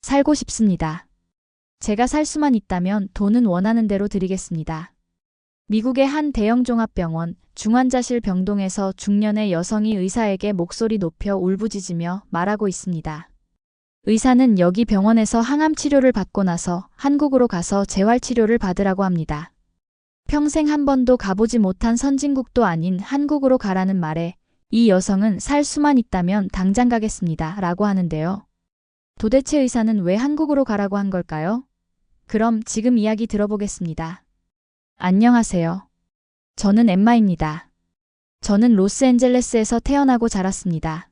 살고 싶습니다. 제가 살 수만 있다면 돈은 원하는 대로 드리겠습니다. 미국의 한 대형 종합병원 중환자실 병동에서 중년의 여성이 의사에게 목소리 높여 울부짖으며 말하고 있습니다. 의사는 여기 병원에서 항암 치료를 받고 나서 한국으로 가서 재활 치료를 받으라고 합니다. 평생 한 번도 가보지 못한 선진국도 아닌 한국으로 가라는 말에 이 여성은 살 수만 있다면 당장 가겠습니다. 라고 하는데요. 도대체 의사는 왜 한국으로 가라고 한 걸까요? 그럼 지금 이야기 들어보겠습니다. 안녕하세요. 저는 엠마입니다. 저는 로스앤젤레스에서 태어나고 자랐습니다.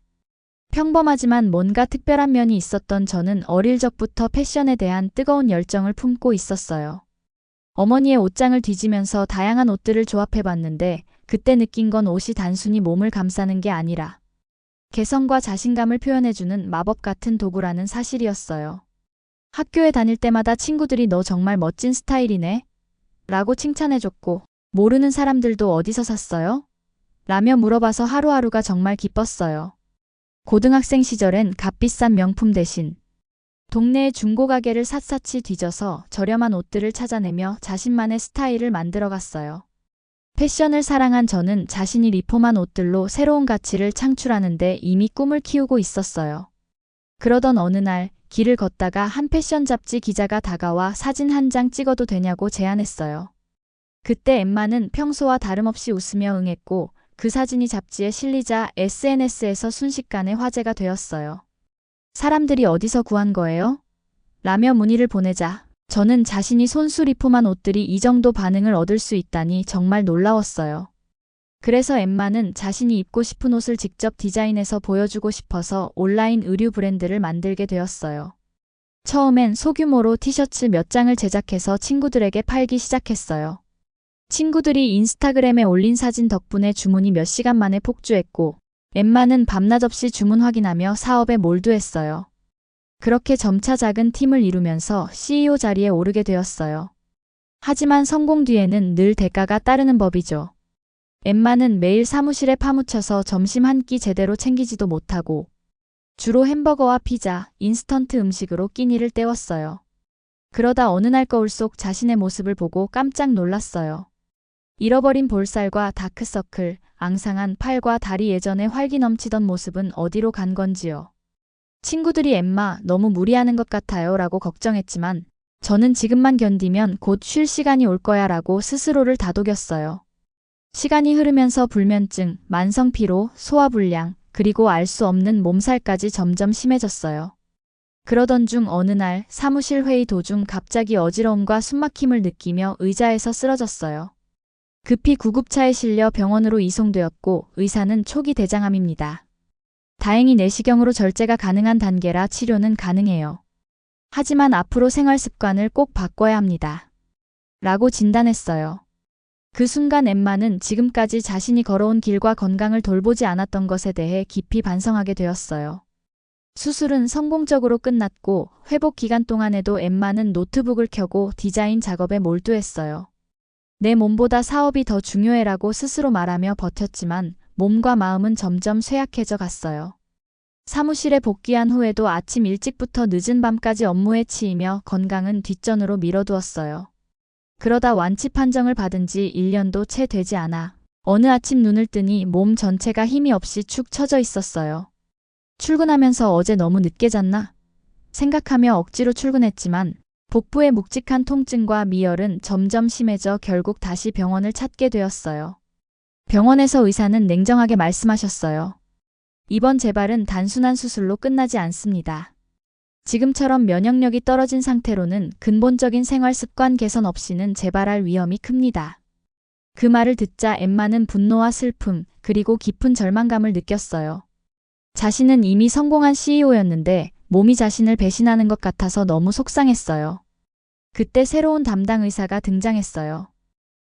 평범하지만 뭔가 특별한 면이 있었던 저는 어릴 적부터 패션에 대한 뜨거운 열정을 품고 있었어요. 어머니의 옷장을 뒤지면서 다양한 옷들을 조합해봤는데 그때 느낀 건 옷이 단순히 몸을 감싸는 게 아니라 개성과 자신감을 표현해주는 마법 같은 도구라는 사실이었어요. 학교에 다닐 때마다 친구들이 너 정말 멋진 스타일이네 라고 칭찬해줬고 모르는 사람들도 어디서 샀어요? 라며 물어봐서 하루하루가 정말 기뻤어요. 고등학생 시절엔 값비싼 명품 대신 동네의 중고가게를 샅샅이 뒤져서 저렴한 옷들을 찾아내며 자신만의 스타일을 만들어갔어요. 패션을 사랑한 저는 자신이 리폼한 옷들로 새로운 가치를 창출하는 데 이미 꿈을 키우고 있었어요. 그러던 어느 날 길을 걷다가 한 패션 잡지 기자가 다가와 사진 한 장 찍어도 되냐고 제안했어요. 그때 엠마는 평소와 다름없이 웃으며 응했고 그 사진이 잡지에 실리자 SNS에서 순식간에 화제가 되었어요. 사람들이 어디서 구한 거예요? 라며 문의를 보내자 저는 자신이 손수 리폼한 옷들이 이 정도 반응을 얻을 수 있다니 정말 놀라웠어요. 그래서 엠마는 자신이 입고 싶은 옷을 직접 디자인해서 보여주고 싶어서 온라인 의류 브랜드를 만들게 되었어요. 처음엔 소규모로 티셔츠 몇 장을 제작해서 친구들에게 팔기 시작했어요. 친구들이 인스타그램에 올린 사진 덕분에 주문이 몇 시간 만에 폭주했고 엠마는 밤낮 없이 주문 확인하며 사업에 몰두했어요. 그렇게 점차 작은 팀을 이루면서 CEO 자리에 오르게 되었어요. 하지만 성공 뒤에는 늘 대가가 따르는 법이죠. 엠마는 매일 사무실에 파묻혀서 점심 한 끼 제대로 챙기지도 못하고 주로 햄버거와 피자, 인스턴트 음식으로 끼니를 때웠어요. 그러다 어느 날 거울 속 자신의 모습을 보고 깜짝 놀랐어요. 잃어버린 볼살과 다크서클, 앙상한 팔과 다리 예전에 활기 넘치던 모습은 어디로 간 건지요. 친구들이 엠마 너무 무리하는 것 같아요 라고 걱정했지만 저는 지금만 견디면 곧 쉴 시간이 올 거야 라고 스스로를 다독였어요. 시간이 흐르면서 불면증, 만성피로, 소화불량, 그리고 알 수 없는 몸살까지 점점 심해졌어요. 그러던 중 어느 날 사무실 회의 도중 갑자기 어지러움과 숨막힘을 느끼며 의자에서 쓰러졌어요. 급히 구급차에 실려 병원으로 이송되었고 의사는 초기 대장암입니다. 다행히 내시경으로 절제가 가능한 단계라 치료는 가능해요. 하지만 앞으로 생활 습관을 꼭 바꿔야 합니다. 라고 진단했어요. 그 순간 엠마는 지금까지 자신이 걸어온 길과 건강을 돌보지 않았던 것에 대해 깊이 반성하게 되었어요. 수술은 성공적으로 끝났고 회복 기간 동안에도 엠마는 노트북을 켜고 디자인 작업에 몰두했어요. 내 몸보다 사업이 더 중요해라고 스스로 말하며 버텼지만 몸과 마음은 점점 쇠약해져 갔어요. 사무실에 복귀한 후에도 아침 일찍부터 늦은 밤까지 업무에 치이며 건강은 뒷전으로 미뤄두었어요. 그러다 완치 판정을 받은 지 1년도 채 되지 않아 어느 아침 눈을 뜨니 몸 전체가 힘이 없이 축 처져 있었어요. 출근하면서 어제 너무 늦게 잤나? 생각하며 억지로 출근했지만 복부의 묵직한 통증과 미열은 점점 심해져 결국 다시 병원을 찾게 되었어요. 병원에서 의사는 냉정하게 말씀하셨어요. 이번 재발은 단순한 수술로 끝나지 않습니다. 지금처럼 면역력이 떨어진 상태로는 근본적인 생활 습관 개선 없이는 재발할 위험이 큽니다. 그 말을 듣자 엠마는 분노와 슬픔, 그리고 깊은 절망감을 느꼈어요. 자신은 이미 성공한 CEO였는데 몸이 자신을 배신하는 것 같아서 너무 속상했어요. 그때 새로운 담당 의사가 등장했어요.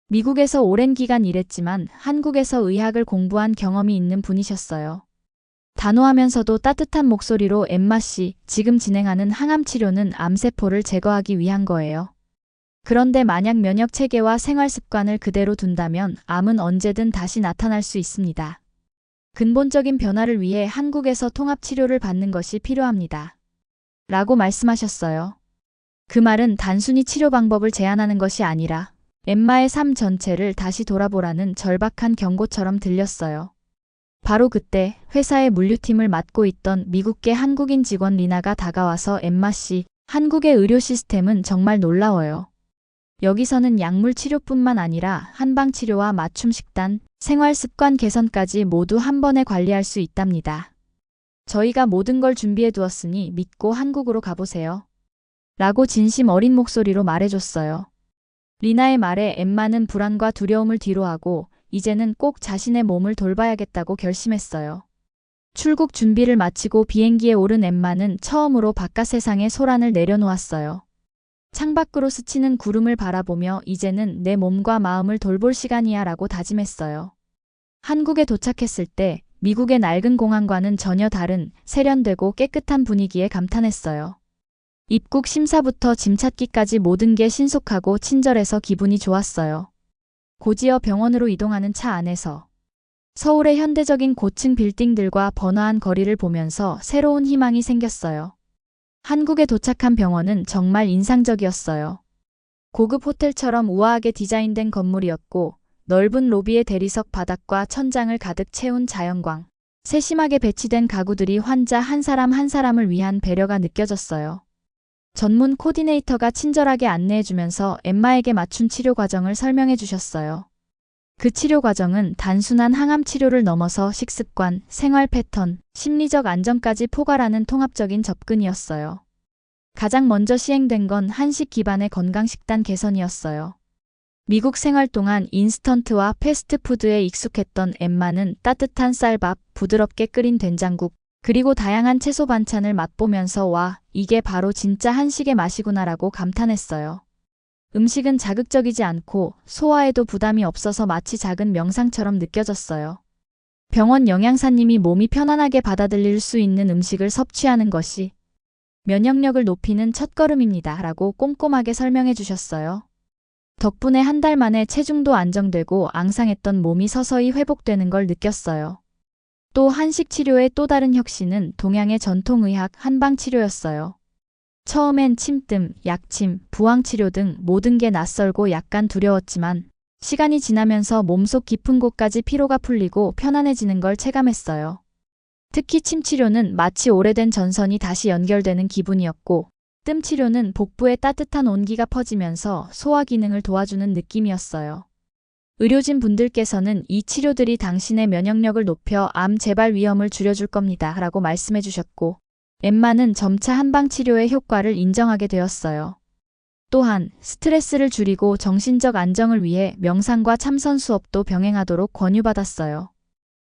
미국에서 오랜 기간 일했지만 한국에서 의학을 공부한 경험이 있는 분이셨어요. 단호하면서도 따뜻한 목소리로 엠마 씨, 지금 진행하는 항암 치료는 암세포를 제거하기 위한 거예요. 그런데 만약 면역 체계와 생활 습관을 그대로 둔다면 암은 언제든 다시 나타날 수 있습니다. 근본적인 변화를 위해 한국에서 통합 치료를 받는 것이 필요합니다. 라고 말씀하셨어요. 그 말은 단순히 치료 방법을 제안하는 것이 아니라 엠마의 삶 전체를 다시 돌아보라는 절박한 경고처럼 들렸어요. 바로 그때 회사의 물류팀을 맡고 있던 미국계 한국인 직원 리나가 다가와서 엠마 씨, 한국의 의료 시스템은 정말 놀라워요. 여기서는 약물 치료뿐만 아니라 한방 치료와 맞춤 식단, 생활 습관 개선까지 모두 한 번에 관리할 수 있답니다. 저희가 모든 걸 준비해 두었으니 믿고 한국으로 가보세요. 라고 진심 어린 목소리로 말해줬어요. 리나의 말에 엠마는 불안과 두려움을 뒤로하고 이제는 꼭 자신의 몸을 돌봐야겠다고 결심했어요. 출국 준비를 마치고 비행기에 오른 엠마는 처음으로 바깥 세상의 소란을 내려놓았어요. 창밖으로 스치는 구름을 바라보며 이제는 내 몸과 마음을 돌볼 시간이야 라고 다짐했어요. 한국에 도착했을 때 미국의 낡은 공항과는 전혀 다른 세련되고 깨끗한 분위기에 감탄했어요. 입국 심사부터 짐 찾기까지 모든 게 신속하고 친절해서 기분이 좋았어요. 고지어 병원으로 이동하는 차 안에서 서울의 현대적인 고층 빌딩들과 번화한 거리를 보면서 새로운 희망이 생겼어요. 한국에 도착한 병원은 정말 인상적이었어요. 고급 호텔처럼 우아하게 디자인된 건물이었고 넓은 로비의 대리석 바닥과 천장을 가득 채운 자연광, 세심하게 배치된 가구들이 환자 한 사람 한 사람을 위한 배려가 느껴졌어요. 전문 코디네이터가 친절하게 안내해주면서 엠마에게 맞춤 치료 과정을 설명해 주셨어요. 그 치료 과정은 단순한 항암 치료를 넘어서 식습관, 생활 패턴, 심리적 안정까지 포괄하는 통합적인 접근이었어요. 가장 먼저 시행된 건 한식 기반의 건강식단 개선이었어요. 미국 생활 동안 인스턴트와 패스트푸드에 익숙했던 엠마는 따뜻한 쌀밥, 부드럽게 끓인 된장국, 그리고 다양한 채소 반찬을 맛보면서 와, 이게 바로 진짜 한식의 맛이구나라고 감탄했어요. 음식은 자극적이지 않고 소화에도 부담이 없어서 마치 작은 명상처럼 느껴졌어요. 병원 영양사님이 몸이 편안하게 받아들일 수 있는 음식을 섭취하는 것이 면역력을 높이는 첫걸음입니다. 라고 꼼꼼하게 설명해 주셨어요. 덕분에 한 달 만에 체중도 안정되고 앙상했던 몸이 서서히 회복되는 걸 느꼈어요. 또 한식 치료의 또 다른 혁신은 동양의 전통의학 한방치료였어요. 처음엔 침뜸, 약침, 부항치료 등 모든 게 낯설고 약간 두려웠지만 시간이 지나면서 몸속 깊은 곳까지 피로가 풀리고 편안해지는 걸 체감했어요. 특히 침치료는 마치 오래된 전선이 다시 연결되는 기분이었고 뜸치료는 복부에 따뜻한 온기가 퍼지면서 소화 기능을 도와주는 느낌이었어요. 의료진 분들께서는 이 치료들이 당신의 면역력을 높여 암 재발 위험을 줄여줄 겁니다. 라고 말씀해 주셨고 엠마는 점차 한방치료의 효과를 인정하게 되었어요. 또한 스트레스를 줄이고 정신적 안정을 위해 명상과 참선 수업도 병행하도록 권유받았어요.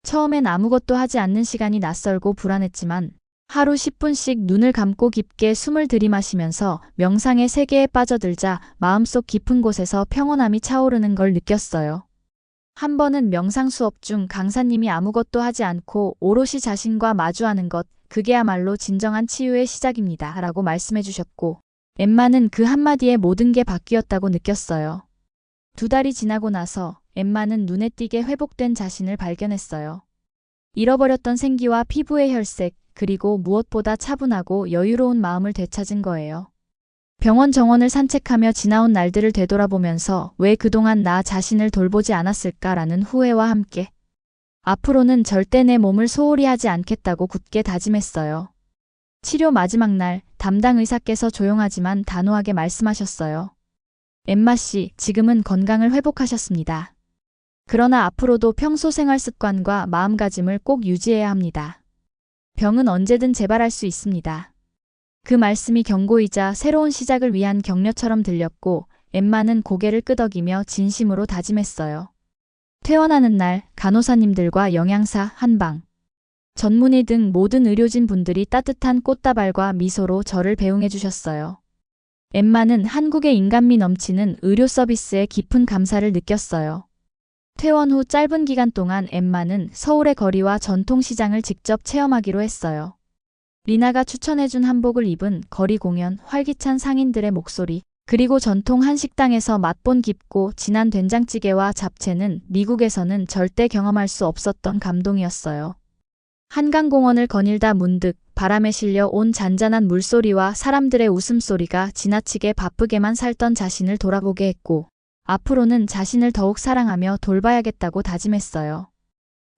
처음엔 아무것도 하지 않는 시간이 낯설고 불안했지만 하루 10분씩 눈을 감고 깊게 숨을 들이마시면서 명상의 세계에 빠져들자 마음속 깊은 곳에서 평온함이 차오르는 걸 느꼈어요. 한 번은 명상 수업 중 강사님이 아무것도 하지 않고 오롯이 자신과 마주하는 것, 그게야말로 진정한 치유의 시작입니다. 라고 말씀해 주셨고 엠마는 그 한마디에 모든 게 바뀌었다고 느꼈어요. 2달이 지나고 나서 엠마는 눈에 띄게 회복된 자신을 발견했어요. 잃어버렸던 생기와 피부의 혈색, 그리고 무엇보다 차분하고 여유로운 마음을 되찾은 거예요. 병원 정원을 산책하며 지나온 날들을 되돌아보면서 왜 그동안 나 자신을 돌보지 않았을까라는 후회와 함께 앞으로는 절대 내 몸을 소홀히 하지 않겠다고 굳게 다짐했어요. 치료 마지막 날 담당 의사께서 조용하지만 단호하게 말씀하셨어요. 엠마 씨, 지금은 건강을 회복하셨습니다. 그러나 앞으로도 평소 생활 습관과 마음가짐을 꼭 유지해야 합니다. 병은 언제든 재발할 수 있습니다. 그 말씀이 경고이자 새로운 시작을 위한 격려처럼 들렸고 엠마는 고개를 끄덕이며 진심으로 다짐했어요. 퇴원하는 날 간호사님들과 영양사, 한방, 전문의 등 모든 의료진 분들이 따뜻한 꽃다발과 미소로 저를 배웅해 주셨어요. 엠마는 한국의 인간미 넘치는 의료 서비스에 깊은 감사를 느꼈어요. 퇴원 후 짧은 기간 동안 엠마는 서울의 거리와 전통시장을 직접 체험하기로 했어요. 리나가 추천해준 한복을 입은 거리 공연, 활기찬 상인들의 목소리, 그리고 전통 한식당에서 맛본 깊고 진한 된장찌개와 잡채는 미국에서는 절대 경험할 수 없었던 감동이었어요. 한강공원을 거닐다 문득 바람에 실려 온 잔잔한 물소리와 사람들의 웃음소리가 지나치게 바쁘게만 살던 자신을 돌아보게 했고, 앞으로는 자신을 더욱 사랑하며 돌봐야겠다고 다짐했어요.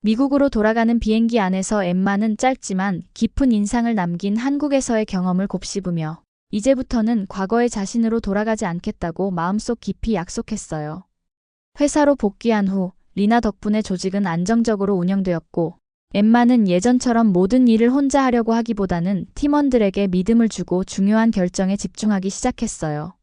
미국으로 돌아가는 비행기 안에서 엠마는 짧지만 깊은 인상을 남긴 한국에서의 경험을 곱씹으며 이제부터는 과거의 자신으로 돌아가지 않겠다고 마음속 깊이 약속했어요. 회사로 복귀한 후 리나 덕분에 조직은 안정적으로 운영되었고, 엠마는 예전처럼 모든 일을 혼자 하려고 하기보다는 팀원들에게 믿음을 주고 중요한 결정에 집중하기 시작했어요.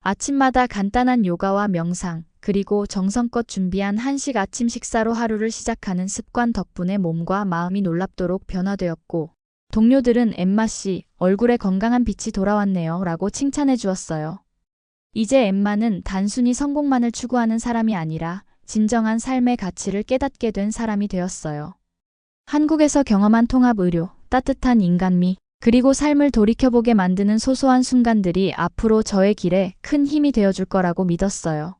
아침마다 간단한 요가와 명상, 그리고 정성껏 준비한 한식 아침 식사로 하루를 시작하는 습관 덕분에 몸과 마음이 놀랍도록 변화되었고, 동료들은 엠마 씨, 얼굴에 건강한 빛이 돌아왔네요 라고 칭찬해 주었어요. 이제 엠마는 단순히 성공만을 추구하는 사람이 아니라 진정한 삶의 가치를 깨닫게 된 사람이 되었어요. 한국에서 경험한 통합 의료, 따뜻한 인간미, 그리고 삶을 돌이켜보게 만드는 소소한 순간들이 앞으로 저의 길에 큰 힘이 되어줄 거라고 믿었어요.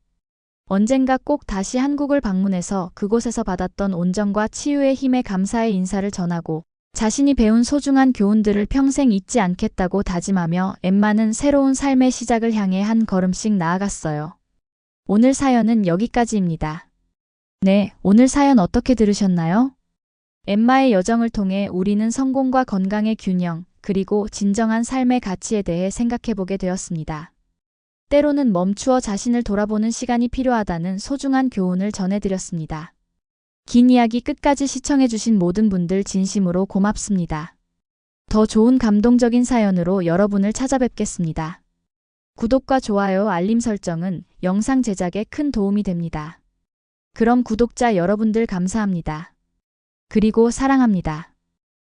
언젠가 꼭 다시 한국을 방문해서 그곳에서 받았던 온정과 치유의 힘에 감사의 인사를 전하고 자신이 배운 소중한 교훈들을 평생 잊지 않겠다고 다짐하며 엠마는 새로운 삶의 시작을 향해 한 걸음씩 나아갔어요. 오늘 사연은 여기까지입니다. 네, 오늘 사연 어떻게 들으셨나요? 엠마의 여정을 통해 우리는 성공과 건강의 균형, 그리고 진정한 삶의 가치에 대해 생각해보게 되었습니다. 때로는 멈추어 자신을 돌아보는 시간이 필요하다는 소중한 교훈을 전해드렸습니다. 긴 이야기 끝까지 시청해주신 모든 분들 진심으로 고맙습니다. 더 좋은 감동적인 사연으로 여러분을 찾아뵙겠습니다. 구독과 좋아요, 알림 설정은 영상 제작에 큰 도움이 됩니다. 그럼 구독자 여러분들 감사합니다. 그리고 사랑합니다.